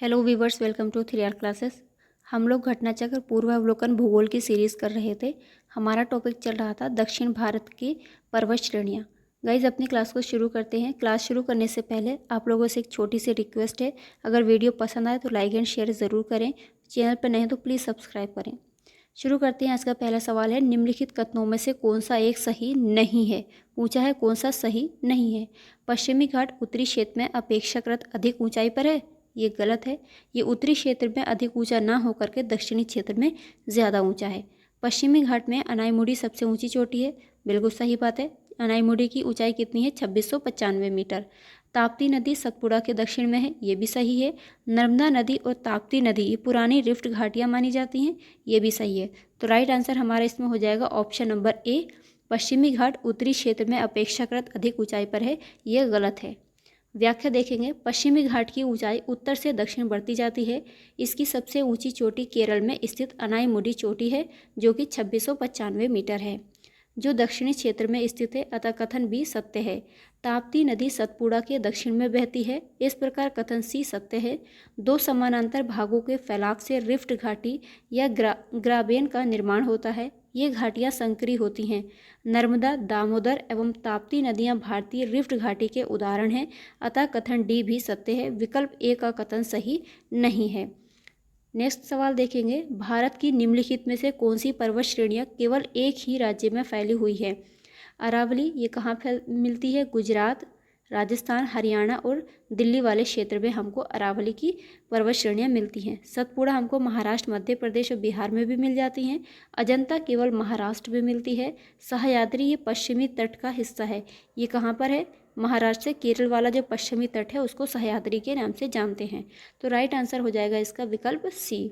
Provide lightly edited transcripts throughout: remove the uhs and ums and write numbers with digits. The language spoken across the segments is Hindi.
Hello viewers, welcome to 3R classes. हम लोग घटनाचक्र पूर्वावलोकन भूगोल की सीरीज़ कर रहे थे। हमारा टॉपिक चल रहा था दक्षिण भारत की पर्वत श्रेणियाँ। गाइज, अपनी क्लास को शुरू करते हैं। क्लास शुरू करने से पहले आप लोगों से एक छोटी सी रिक्वेस्ट है, अगर वीडियो पसंद आए तो लाइक एंड शेयर ज़रूर करें। चैनल पर नए तो प्लीज़ सब्सक्राइब करें। शुरू करते हैं। आज का पहला सवाल है, निम्नलिखित कथनों में से कौन सा एक सही नहीं है। पूछा है कौन सा सही नहीं है। पश्चिमी घाट उत्तरी क्षेत्र में अपेक्षाकृत अधिक ऊंचाई पर है, ये गलत है। ये उत्तरी क्षेत्र में अधिक ऊंचा ना होकर के दक्षिणी क्षेत्र में ज़्यादा ऊंचा है। पश्चिमी घाट में अनाईमुड़ी सबसे ऊंची चोटी है, बिल्कुल सही बात है। अनाईमुड़ी की ऊंचाई कितनी है? 2695 मीटर। ताप्ती नदी सतपुड़ा के दक्षिण में है, ये भी सही है। नर्मदा नदी और ताप्ती नदी ये पुरानी रिफ्ट घाटियाँ मानी जाती हैं, ये भी सही है। तो राइट आंसर हमारा इसमें हो जाएगा ऑप्शन नंबर ए, पश्चिमी घाट उत्तरी क्षेत्र में अपेक्षाकृत अधिक ऊंचाई पर है, ये गलत है। व्याख्या देखेंगे। पश्चिमी घाट की ऊंचाई उत्तर से दक्षिण बढ़ती जाती है। इसकी सबसे ऊंची चोटी केरल में स्थित अनाईमुडी चोटी है, जो कि 2695 मीटर है, जो दक्षिणी क्षेत्र में स्थित है, अतः कथन बी सत्य है। ताप्ती नदी सतपुड़ा के दक्षिण में बहती है, इस प्रकार कथन सी सत्य है। दो समानांतर भागों के फैलाव से रिफ्ट घाटी या ग्राबेन का निर्माण होता है। ये घाटियाँ संकरी होती हैं। नर्मदा, दामोदर एवं ताप्ती नदियाँ भारतीय रिफ्ट घाटी के उदाहरण हैं, अतः कथन डी भी सत्य है। विकल्प ए का कथन सही नहीं है। नेक्स्ट सवाल देखेंगे। भारत की निम्नलिखित में से कौन सी पर्वत श्रेणियाँ केवल एक ही राज्य में फैली हुई है? अरावली ये कहाँ मिलती है? गुजरात, राजस्थान, हरियाणा और दिल्ली वाले क्षेत्र में हमको अरावली की पर्वत श्रेणियाँ मिलती हैं। सतपुड़ा हमको महाराष्ट्र, मध्य प्रदेश और बिहार में भी मिल जाती हैं। अजंता केवल महाराष्ट्र में मिलती है। सह्याद्री ये पश्चिमी तट का हिस्सा है, ये कहाँ पर है? महाराष्ट्र से केरल वाला जो पश्चिमी तट है उसको सह्याद्री के नाम से जानते हैं। तो राइट आंसर हो जाएगा इसका विकल्प सी।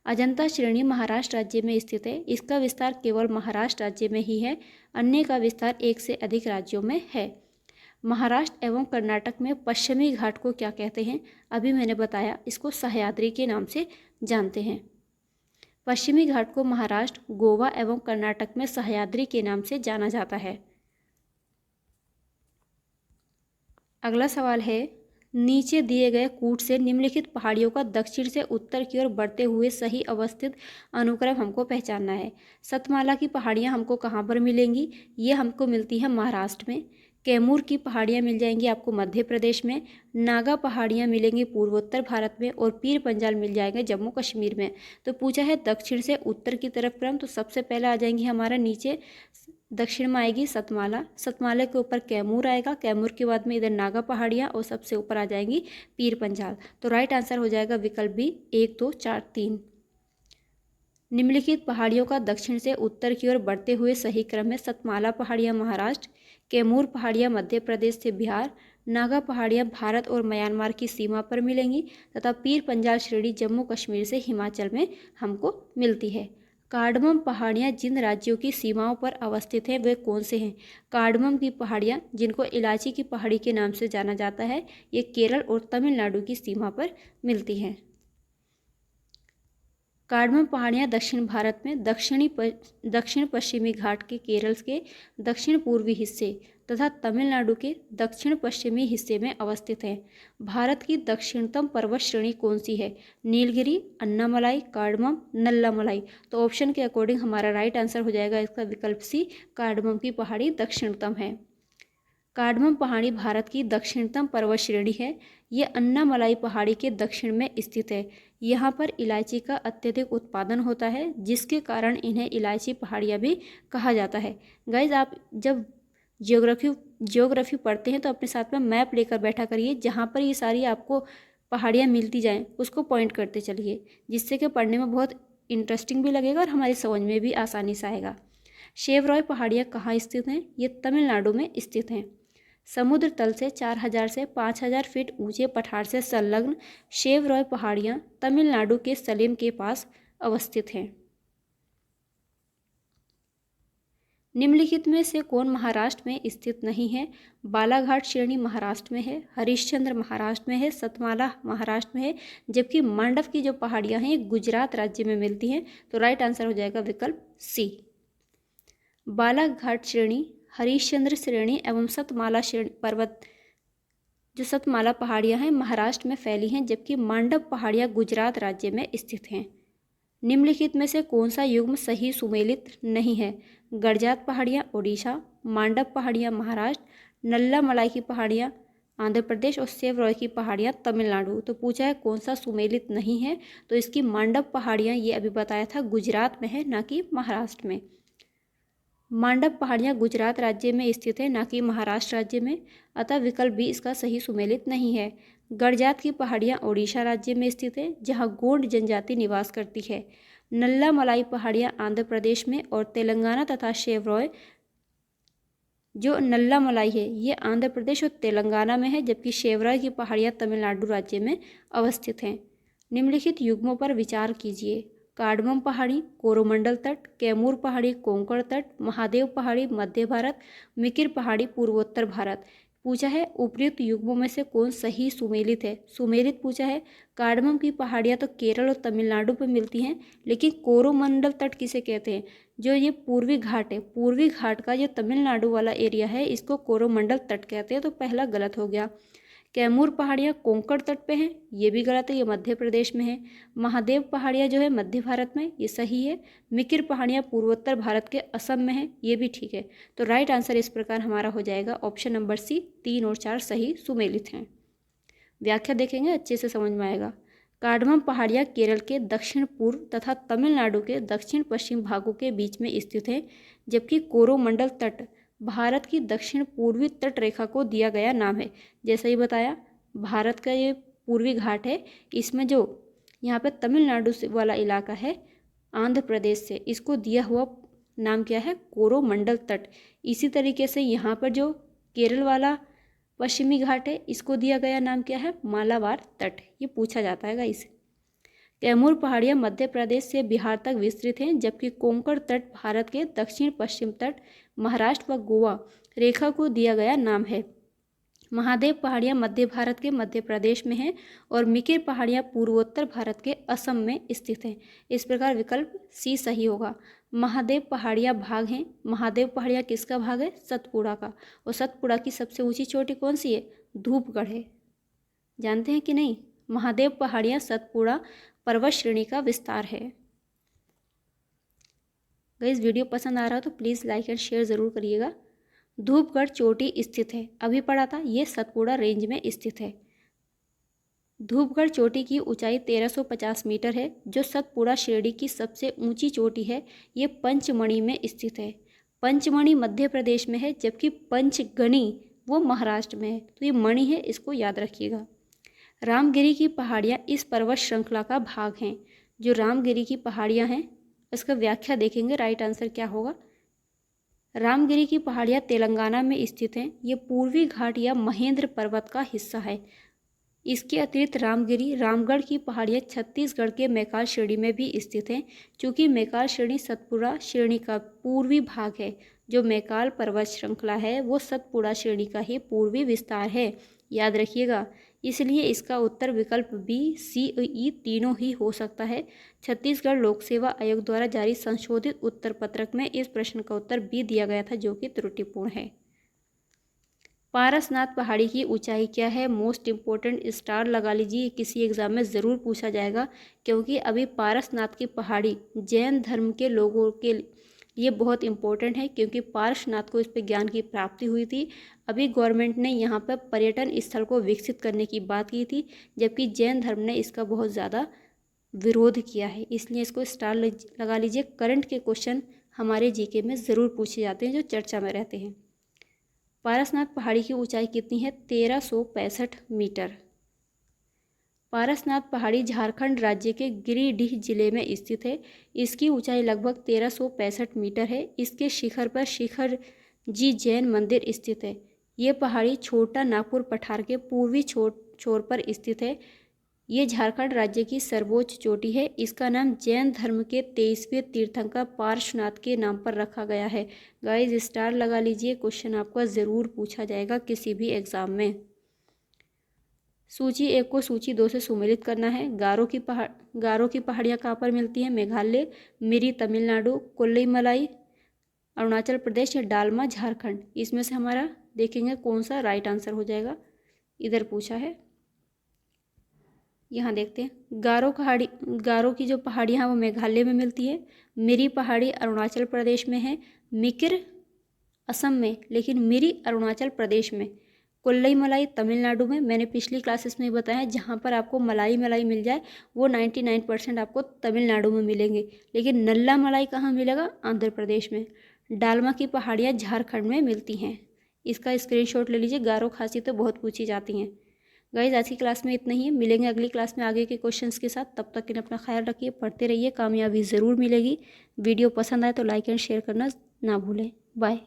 अजंता श्रेणी महाराष्ट्र राज्य में स्थित है। इसका विस्तार केवल महाराष्ट्र राज्य में ही है, अन्य का विस्तार एक से अधिक राज्यों में है। महाराष्ट्र एवं कर्नाटक में पश्चिमी घाट को क्या कहते हैं? अभी मैंने बताया, इसको सह्याद्री के नाम से जानते हैं। पश्चिमी घाट को महाराष्ट्र, गोवा एवं कर्नाटक में सह्याद्री के नाम से जाना जाता है। अगला सवाल है, नीचे दिए गए कूट से निम्नलिखित पहाड़ियों का दक्षिण से उत्तर की ओर बढ़ते हुए सही अवस्थित अनुक्रम हमको पहचानना है। सतमाला की पहाड़ियाँ हमको कहाँ पर मिलेंगी? ये हमको मिलती हैं महाराष्ट्र में। कैमूर की पहाड़ियाँ मिल जाएंगी आपको मध्य प्रदेश में। नागा पहाड़ियाँ मिलेंगी पूर्वोत्तर भारत में, और पीर पंजाल मिल जाएंगे जम्मू कश्मीर में। तो पूछा है दक्षिण से उत्तर की तरफ क्रम, तो सबसे पहले आ जाएंगी हमारा नीचे दक्षिण में आएगी सतमाला, सतमाला के ऊपर कैमूर आएगा, कैमूर के बाद में इधर नागा पहाड़ियाँ, और सबसे ऊपर आ जाएंगी पीर पंजाल। तो राइट आंसर हो जाएगा विकल्प बी 1, 2, 4, 3। निम्नलिखित पहाड़ियों का दक्षिण से उत्तर की ओर बढ़ते हुए सही क्रम में सतमाला पहाड़ियाँ महाराष्ट्र, कैमूर पहाड़ियाँ मध्य प्रदेश से बिहार, नागा पहाड़ियाँ भारत और म्यांमार की सीमा पर मिलेंगी, तथा पीर पंजाल श्रेणी जम्मू कश्मीर से हिमाचल में हमको मिलती है। कार्डमम पहाड़ियाँ जिन राज्यों की सीमाओं पर अवस्थित हैं वे कौन से हैं? कार्डमम की पहाड़ियाँ, जिनको इलायची की पहाड़ी के नाम से जाना जाता है, ये केरल और तमिलनाडु की सीमा पर मिलती हैं। कार्डमम पहाड़ियाँ दक्षिण भारत में दक्षिण पश्चिमी घाट के केरल के दक्षिण पूर्वी हिस्से तथा तमिलनाडु के दक्षिण पश्चिमी हिस्से में अवस्थित हैं। भारत की दक्षिणतम पर्वत श्रेणी कौन सी है? नीलगिरी, अन्नामलाई, कार्डमम, नल्लामलाई। तो ऑप्शन के अकॉर्डिंग हमारा राइट आंसर हो जाएगा इसका विकल्प सी, कार्डमम की पहाड़ी दक्षिणतम है। कार्डमम पहाड़ी भारत की दक्षिणतम पर्वत श्रेणी है। ये अन्नामलाई पहाड़ी के दक्षिण में स्थित है। यहाँ पर इलायची का अत्यधिक उत्पादन होता है, जिसके कारण इन्हें इलायची पहाड़ियाँ भी कहा जाता है। गाइज, आप जब ज्योग्राफी पढ़ते हैं तो अपने साथ में मैप लेकर बैठा करिए, जहाँ पर ये सारी आपको पहाड़ियाँ मिलती जाएँ उसको पॉइंट करते चलिए, जिससे कि पढ़ने में बहुत इंटरेस्टिंग भी लगेगा और हमारी समझ में भी आसानी से आएगा। शेवरॉय पहाड़ियाँ कहाँ स्थित हैं? ये तमिलनाडु में स्थित हैं। समुद्र तल से 4000 से 5000 फीट ऊंचे पठार से संलग्न शेवरॉय पहाड़ियाँ तमिलनाडु के सलेम के पास अवस्थित हैं। निम्नलिखित में से कौन महाराष्ट्र में स्थित नहीं है? बालाघाट श्रेणी महाराष्ट्र में है, हरिश्चंद्र महाराष्ट्र में है, सतमाला महाराष्ट्र में है, जबकि मांडव की जो पहाड़ियाँ हैं गुजरात राज्य में मिलती हैं। तो राइट आंसर हो जाएगा विकल्प सी। बालाघाट श्रेणी, हरिश्चंद्र श्रेणी एवं सतमाला श्रेणी पर्वत जो सतमाला पहाड़ियाँ हैं महाराष्ट्र में फैली हैं, जबकि मांडव पहाड़ियाँ गुजरात राज्य में स्थित हैं। निम्नलिखित में से कौन सा युग्म सही सुमेलित नहीं है? गडजात पहाड़ियाँ ओडिशा, मांडव पहाड़ियाँ महाराष्ट्र, नल्ला मलाई की पहाड़ियाँ आंध्र प्रदेश और सेव रॉय की पहाड़ियाँ तमिलनाडु। तो पूछा है कौन सा सुमेलित नहीं है, तो इसकी मांडव पहाड़ियाँ, ये अभी बताया था, गुजरात में है, ना कि महाराष्ट्र में। मांडव पहाड़ियाँ गुजरात राज्य में स्थित है, ना कि महाराष्ट्र राज्य में, अतः विकल्प बी इसका सही सुमेलित नहीं है। गडजात की पहाड़ियाँ ओडिशा राज्य में स्थित है, जहाँ गोंड जनजाति निवास करती है। नल्ला मलाई पहाड़ियाँ आंध्र प्रदेश में और तेलंगाना तथा शेवरॉय, जो नल्ला मलाई है ये आंध्र प्रदेश और तेलंगाना में है, जबकि शेवरॉय की पहाड़ियाँ तमिलनाडु राज्य में अवस्थित हैं। निम्नलिखित युग्मों पर विचार कीजिए। कार्डमम पहाड़ी कोरोमंडल तट, कैमूर पहाड़ी कोंकण तट, महादेव पहाड़ी मध्य भारत, मिकिर पहाड़ी पूर्वोत्तर भारत। पूछा है उपयुक्त युग्मों में से कौन सही सुमेलित है? सुमेलित पूछा है। कार्डमम की पहाड़ियाँ तो केरल और तमिलनाडु पर मिलती हैं, लेकिन कोरोमंडल तट किसे कहते हैं? जो ये पूर्वी घाट है, पूर्वी घाट का जो तमिलनाडु वाला एरिया है, इसको कोरोमंडल तट कहते हैं, तो पहला गलत हो गया। कैमूर पहाड़ियाँ कोंकण तट पे हैं, ये भी गलत है, ये मध्य प्रदेश में है। महादेव पहाड़ियाँ जो है मध्य भारत में, ये सही है। मिकिर पहाड़ियाँ पूर्वोत्तर भारत के असम में है, ये भी ठीक है। तो राइट आंसर इस प्रकार हमारा हो जाएगा ऑप्शन नंबर सी, 3 और 4 सही सुमेलित हैं। व्याख्या देखेंगे, अच्छे से समझ में आएगा। कार्डमम पहाड़ियाँ केरल के दक्षिण पूर्व तथा तमिलनाडु के दक्षिण पश्चिम भागों के बीच में स्थित हैं, जबकि कोरोमंडल तट भारत की दक्षिण पूर्वी तट रेखा को दिया गया नाम है। जैसा ही बताया, भारत का ये पूर्वी घाट है, इसमें जो यहाँ पे तमिलनाडु से वाला इलाका है आंध्र प्रदेश से, इसको दिया हुआ नाम क्या है? कोरोमंडल तट। इसी तरीके से यहाँ पर जो केरल वाला पश्चिमी घाट है, इसको दिया गया नाम क्या है? मालाबार तट। ये पूछा जाता है गाइस। कैमूर पहाड़ियाँ मध्य प्रदेश से बिहार तक विस्तृत हैं, जबकि कोंकण तट भारत के दक्षिण पश्चिम तट महाराष्ट्र व गोवा रेखा को दिया गया नाम है। महादेव पहाड़ियाँ मध्य भारत के मध्य प्रदेश में हैं और मिकिर पहाड़ियाँ पूर्वोत्तर भारत के असम में स्थित हैं। इस प्रकार विकल्प सी सही होगा। महादेव पहाड़ियाँ भाग हैं। महादेव पहाड़ियाँ किसका भाग है? सतपुड़ा का। और सतपुड़ा की सबसे ऊंची चोटी कौन सी है? धूपगढ़ है। जानते हैं कि नहीं? महादेव पहाड़ियाँ सतपुड़ा पर्वत श्रेणी का विस्तार है। गाइस वीडियो पसंद आ रहा हो तो प्लीज़ लाइक एंड शेयर ज़रूर करिएगा। धूपगढ़ चोटी स्थित है, अभी पढ़ा था, ये सतपुड़ा रेंज में स्थित है। धूपगढ़ चोटी की ऊंचाई 1350 मीटर है, जो सतपुड़ा श्रेणी की सबसे ऊंची चोटी है। ये पंचमढ़ी में स्थित है। पंचमढ़ी मध्य प्रदेश में है, जबकि पंचगनी वो महाराष्ट्र में है। तो ये मणि है, इसको याद रखिएगा। रामगिरी की पहाड़ियाँ इस पर्वत श्रृंखला का भाग हैं। जो रामगिरी की पहाड़ियाँ हैं, इसका व्याख्या देखेंगे, राइट आंसर क्या होगा। रामगिरी की पहाड़ियाँ तेलंगाना में स्थित हैं। ये पूर्वी घाट या महेंद्र पर्वत का हिस्सा है। इसके अतिरिक्त रामगिरी रामगढ़ की पहाड़ियाँ छत्तीसगढ़ के मैकाल श्रेणी में भी स्थित हैं। चूँकि मैकाल श्रेणी सतपुड़ा श्रेणी का पूर्वी भाग है, जो मैकाल पर्वत श्रृंखला है वो सतपुड़ा श्रेणी का ही पूर्वी विस्तार है, याद रखिएगा। इसलिए इसका उत्तर विकल्प बी, सी, ई तीनों ही हो सकता है। छत्तीसगढ़ लोक सेवा आयोग द्वारा जारी संशोधित उत्तर पत्रक में इस प्रश्न का उत्तर बी दिया गया था, जो कि त्रुटिपूर्ण है। पारसनाथ पहाड़ी की ऊंचाई क्या है? मोस्ट इम्पोर्टेंट स्टार लगा लीजिए, किसी एग्जाम में ज़रूर पूछा जाएगा, क्योंकि अभी पारसनाथ की पहाड़ी जैन धर्म के लोगों के लिए बहुत इम्पोर्टेंट है, क्योंकि पारसनाथ को इस पर ज्ञान की प्राप्ति हुई थी। अभी गवर्नमेंट ने यहाँ पर पर्यटन स्थल को विकसित करने की बात की थी, जबकि जैन धर्म ने इसका बहुत ज़्यादा विरोध किया है, इसलिए इसको स्टार लगा लीजिए। करंट के क्वेश्चन हमारे जीके में ज़रूर पूछे जाते हैं, जो चर्चा में रहते हैं। पारसनाथ पहाड़ी की ऊंचाई कितनी है? 1365 मीटर। पारसनाथ पहाड़ी झारखंड राज्य के गिरिडीह जिले में स्थित है। इसकी ऊंचाई लगभग 1365 मीटर है। इसके शिखर पर शिखर जी जैन मंदिर स्थित है। ये पहाड़ी छोटा नागपुर पठार के पूर्वी छोर पर स्थित है। ये झारखंड राज्य की सर्वोच्च चोटी है। इसका नाम जैन धर्म के 23वें तीर्थंकर पार्श्वनाथ के नाम पर रखा गया है। गाइस स्टार लगा लीजिए, क्वेश्चन आपका ज़रूर पूछा जाएगा किसी भी एग्जाम में। सूची 1 को सूची 2 से सुमेलित करना है। गारो की पहाड़ियाँ कहाँ पर मिलती हैं? मेघालय, मिरी तमिलनाडु, कोल्लीमलाई अरुणाचल प्रदेश या डालमा झारखंड। इसमें से हमारा देखेंगे कौन सा राइट आंसर हो जाएगा। इधर पूछा है। यहाँ देखते हैं, गारो की जो पहाड़ियाँ हैं वो मेघालय में मिलती है। मिरी पहाड़ी अरुणाचल प्रदेश में है। मिकिर असम में, लेकिन मिरी अरुणाचल प्रदेश में। कुल्लई मलाई तमिलनाडु में। मैंने पिछली क्लासेस में बताया जहाँ पर आपको मलाई मिल जाए वो 99% आपको तमिलनाडु में मिलेंगे, लेकिन नल्ला मलाई कहाँ मिलेगा? आंध्र प्रदेश में। डालमा की पहाड़ियाँ झारखंड में मिलती हैं। इसका स्क्रीनशॉट ले लीजिए। गारो खासी तो बहुत पूछी जाती हैं। गाइज आज की क्लास में इतना ही है। मिलेंगे अगली क्लास में आगे के क्वेश्चंस के साथ। तब तक के लिए अपना ख्याल रखिए, पढ़ते रहिए, कामयाबी ज़रूर मिलेगी। वीडियो पसंद आए तो लाइक एंड शेयर करना ना भूलें। बाय।